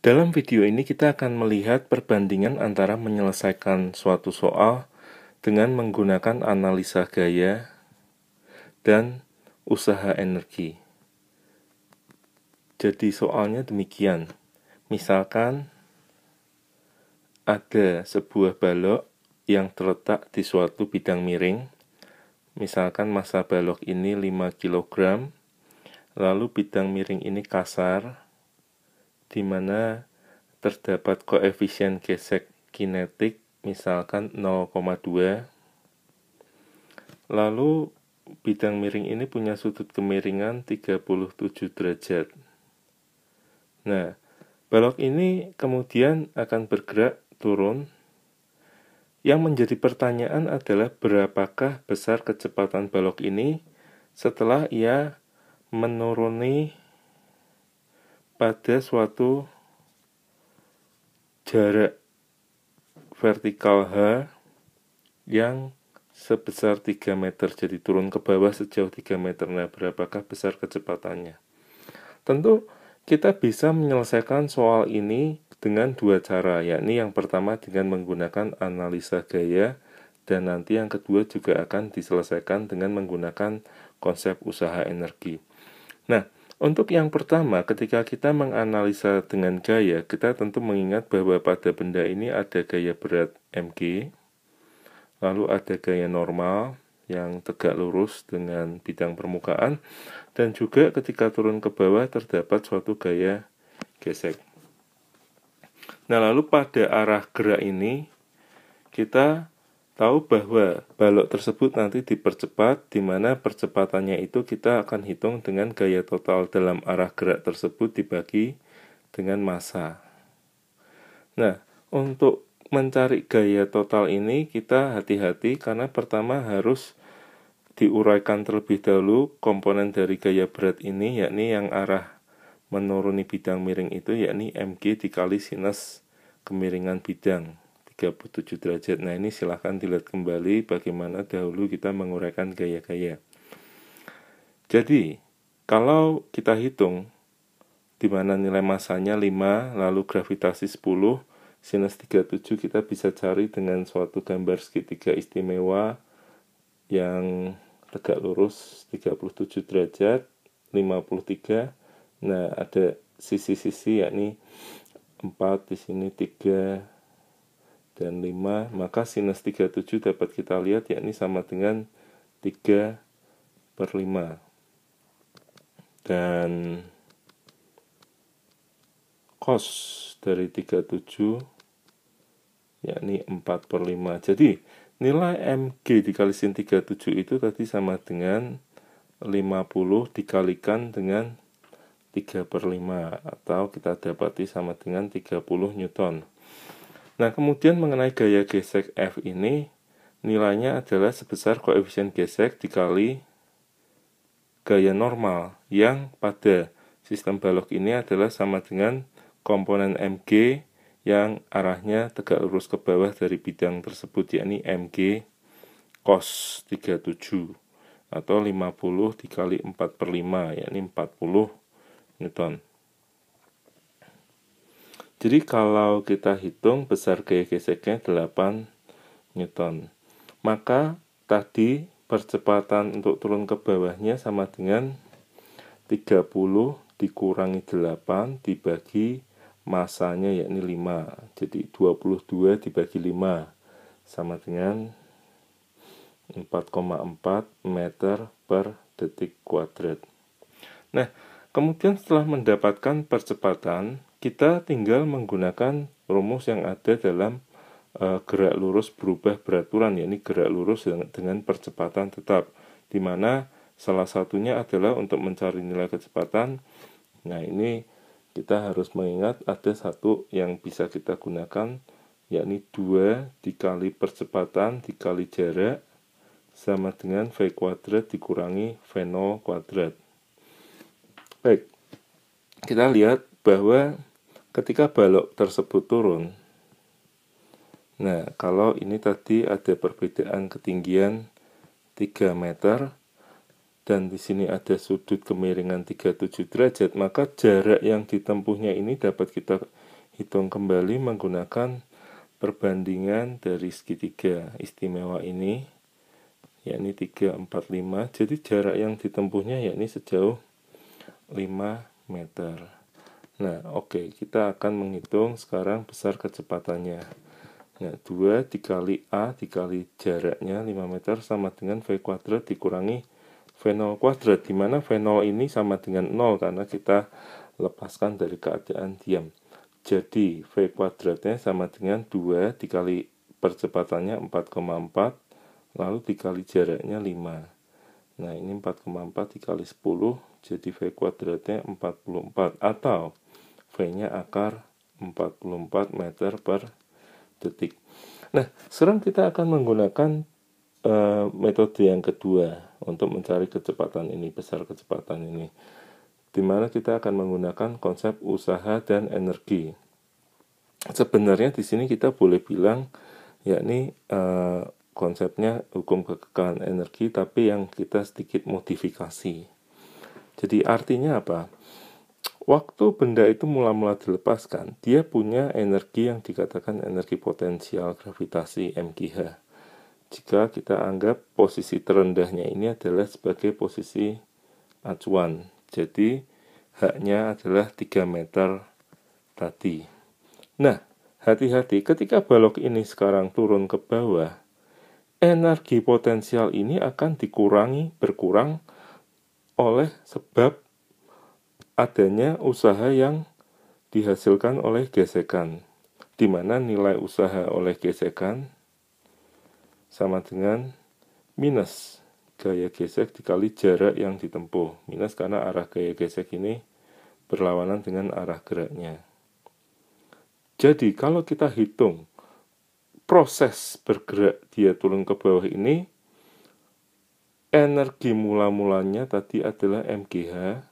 Dalam video ini kita akan melihat perbandingan antara menyelesaikan suatu soal dengan menggunakan analisa gaya dan usaha energi. Jadi soalnya demikian. Misalkan ada sebuah balok yang terletak di suatu bidang miring. Misalkan massa balok ini 5 kg, lalu bidang miring ini kasar, di mana terdapat koefisien gesek kinetik misalkan 0,2. Lalu bidang miring ini punya sudut kemiringan 37 derajat. Nah, balok ini kemudian akan bergerak turun. Yang menjadi pertanyaan adalah berapakah besar kecepatan balok ini setelah ia menuruni pada suatu jarak vertikal H yang sebesar 3 meter, jadi turun ke bawah sejauh 3 meter. Nah, berapakah besar kecepatannya? Tentu kita bisa menyelesaikan soal ini dengan dua cara, yakni yang pertama dengan menggunakan analisa gaya, dan nanti yang kedua juga akan diselesaikan dengan menggunakan konsep usaha energi. Nah, untuk yang pertama, ketika kita menganalisa dengan gaya, kita tentu mengingat bahwa pada benda ini ada gaya berat mg, lalu ada gaya normal yang tegak lurus dengan bidang permukaan, dan juga ketika turun ke bawah terdapat suatu gaya gesek. Nah, lalu pada arah gerak ini kita tahu bahwa balok tersebut nanti dipercepat, di mana percepatannya itu kita akan hitung dengan gaya total dalam arah gerak tersebut dibagi dengan massa. Nah, untuk mencari gaya total ini kita hati-hati, karena pertama harus diuraikan terlebih dahulu komponen dari gaya berat ini, yakni yang arah menuruni bidang miring itu, yakni mg dikali sinus kemiringan bidang 37 derajat. Nah, ini silahkan dilihat kembali bagaimana dahulu kita menguraikan gaya-gaya. Jadi, kalau kita hitung di mana nilai massanya 5, lalu gravitasi 10, sinus 37 kita bisa cari dengan suatu gambar segitiga istimewa yang tegak lurus 37 derajat, 53. Nah, ada sisi-sisi yakni 4, di sini 3 dan 5, maka sinus 37 dapat kita lihat yakni sama dengan 3/5. Dan cos dari 37 yakni 4/5. Jadi nilai mg dikali sin 37 itu tadi sama dengan 50 dikalikan dengan 3/5, atau kita dapati sama dengan 30 Newton. Nah, kemudian mengenai gaya gesek F ini, nilainya adalah sebesar koefisien gesek dikali gaya normal, yang pada sistem balok ini adalah sama dengan komponen mg yang arahnya tegak lurus ke bawah dari bidang tersebut, yakni mg cos 37, atau 50 dikali 4/5, yakni 40 Newton. Jadi kalau kita hitung besar gaya geseknya 8 Newton, maka tadi percepatan untuk turun ke bawahnya sama dengan 30 dikurangi 8 dibagi massanya yakni 5. Jadi 22 dibagi 5 sama dengan 4,4 meter per detik kuadrat. Nah, kemudian setelah mendapatkan percepatan, kita tinggal menggunakan rumus yang ada dalam gerak lurus berubah beraturan, yakni gerak lurus dengan percepatan tetap, di mana salah satunya adalah untuk mencari nilai kecepatan. Nah, ini kita harus mengingat ada satu yang bisa kita gunakan, yakni 2 dikali percepatan dikali jarak sama dengan V kuadrat dikurangi V0 kuadrat. Baik, kita lihat bahwa ketika balok tersebut turun, nah, kalau ini tadi ada perbedaan ketinggian 3 meter, dan di sini ada sudut kemiringan 37 derajat, maka jarak yang ditempuhnya ini dapat kita hitung kembali menggunakan perbandingan dari segitiga istimewa ini, yakni 3, 4, 5. Jadi jarak yang ditempuhnya yakni sejauh 5 meter. Nah, oke, kita akan menghitung sekarang besar kecepatannya. Nah, 2 dikali A dikali jaraknya 5 meter sama dengan V kuadrat dikurangi V0 kuadrat, di mana V0 ini sama dengan 0 karena kita lepaskan dari keadaan diam. Jadi V kuadratnya sama dengan 2 dikali percepatannya 4,4 lalu dikali jaraknya 5. Nah, ini 4,4 dikali 10, jadi V kuadratnya 44 atau V-nya akar 44 meter per detik. Nah, sekarang kita akan menggunakan metode yang kedua untuk mencari kecepatan ini, besar kecepatan ini, di mana kita akan menggunakan konsep usaha dan energi. Sebenarnya di sini kita boleh bilang yakni konsepnya hukum kekekalan energi, tapi yang kita sedikit modifikasi. Jadi artinya apa? Waktu benda itu mula-mula dilepaskan, dia punya energi yang dikatakan energi potensial gravitasi MGH. Jika kita anggap posisi terendahnya ini adalah sebagai posisi acuan, jadi H-nya adalah 3 meter tadi. Nah, hati-hati ketika balok ini sekarang turun ke bawah, energi potensial ini akan berkurang oleh sebab adanya usaha yang dihasilkan oleh gesekan, di mana nilai usaha oleh gesekan sama dengan minus gaya gesek dikali jarak yang ditempuh. Minus karena arah gaya gesek ini berlawanan dengan arah geraknya. Jadi kalau kita hitung proses bergerak dia turun ke bawah ini, energi mula-mulanya tadi adalah MGH,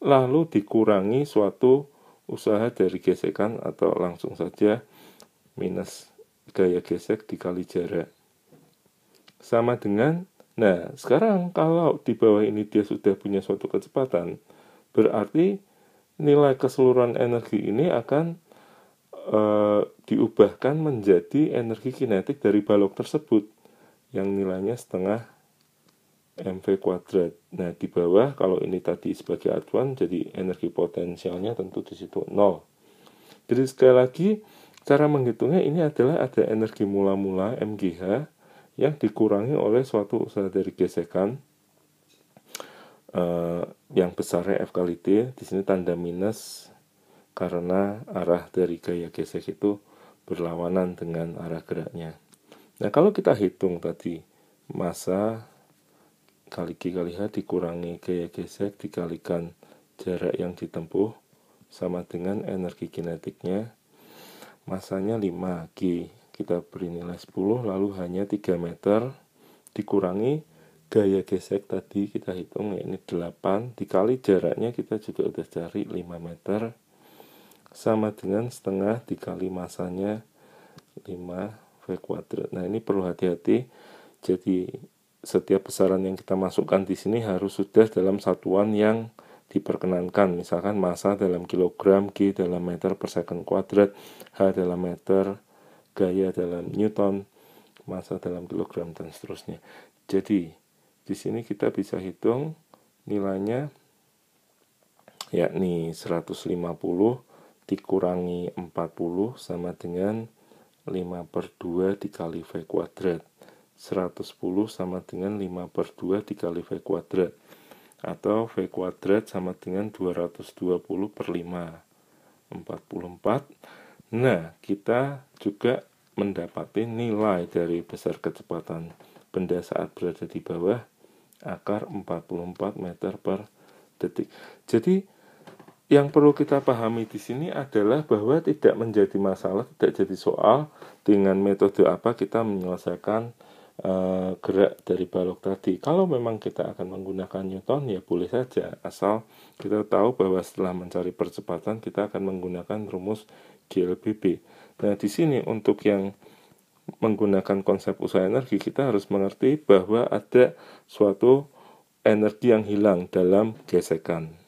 lalu dikurangi suatu usaha dari gesekan atau langsung saja minus gaya gesek dikali jarak. Sama dengan, nah sekarang kalau di bawah ini dia sudah punya suatu kecepatan, berarti nilai keseluruhan energi ini akan diubahkan menjadi energi kinetik dari balok tersebut yang nilainya setengah mv kuadrat. Nah, di bawah kalau ini tadi sebagai acuan, jadi energi potensialnya tentu di situ 0. Jadi sekali lagi cara menghitungnya ini adalah ada energi mula-mula MGH yang dikurangi oleh suatu usaha dari gesekan yang besarnya F kali T. Di sini tanda minus karena arah dari gaya gesek itu berlawanan dengan arah geraknya. Nah, kalau kita hitung tadi massa kali G kali H dikurangi gaya gesek dikalikan jarak yang ditempuh sama dengan energi kinetiknya, massanya 5G, kita beri nilai 10, lalu hanya 3 meter dikurangi gaya gesek tadi kita hitung yakni 8 dikali jaraknya kita juga udah cari 5 meter sama dengan setengah dikali massanya 5 V kuadrat. Nah, ini perlu hati-hati. Jadi setiap besaran yang kita masukkan di sini harus sudah dalam satuan yang diperkenankan. Misalkan massa dalam kilogram, G dalam meter per second kuadrat, H dalam meter, gaya dalam newton, massa dalam kilogram dan seterusnya. Jadi di sini kita bisa hitung nilainya yakni 150 dikurangi 40 sama dengan 5/2 dikali V kuadrat. 110 sama dengan 5/2 dikali V kuadrat. Atau V kuadrat sama dengan 220/5. 44. Nah, kita juga mendapati nilai dari besar kecepatan benda saat berada di bawah akar 44 meter per detik. Jadi yang perlu kita pahami di sini adalah bahwa tidak menjadi masalah, tidak jadi soal dengan metode apa kita menyelesaikan gerak dari balok tadi. Kalau memang kita akan menggunakan Newton, ya boleh saja, asal kita tahu bahwa setelah mencari percepatan kita akan menggunakan rumus GLBB. Nah, di sini untuk yang menggunakan konsep usaha energi, kita harus mengerti bahwa ada suatu energi yang hilang dalam gesekan.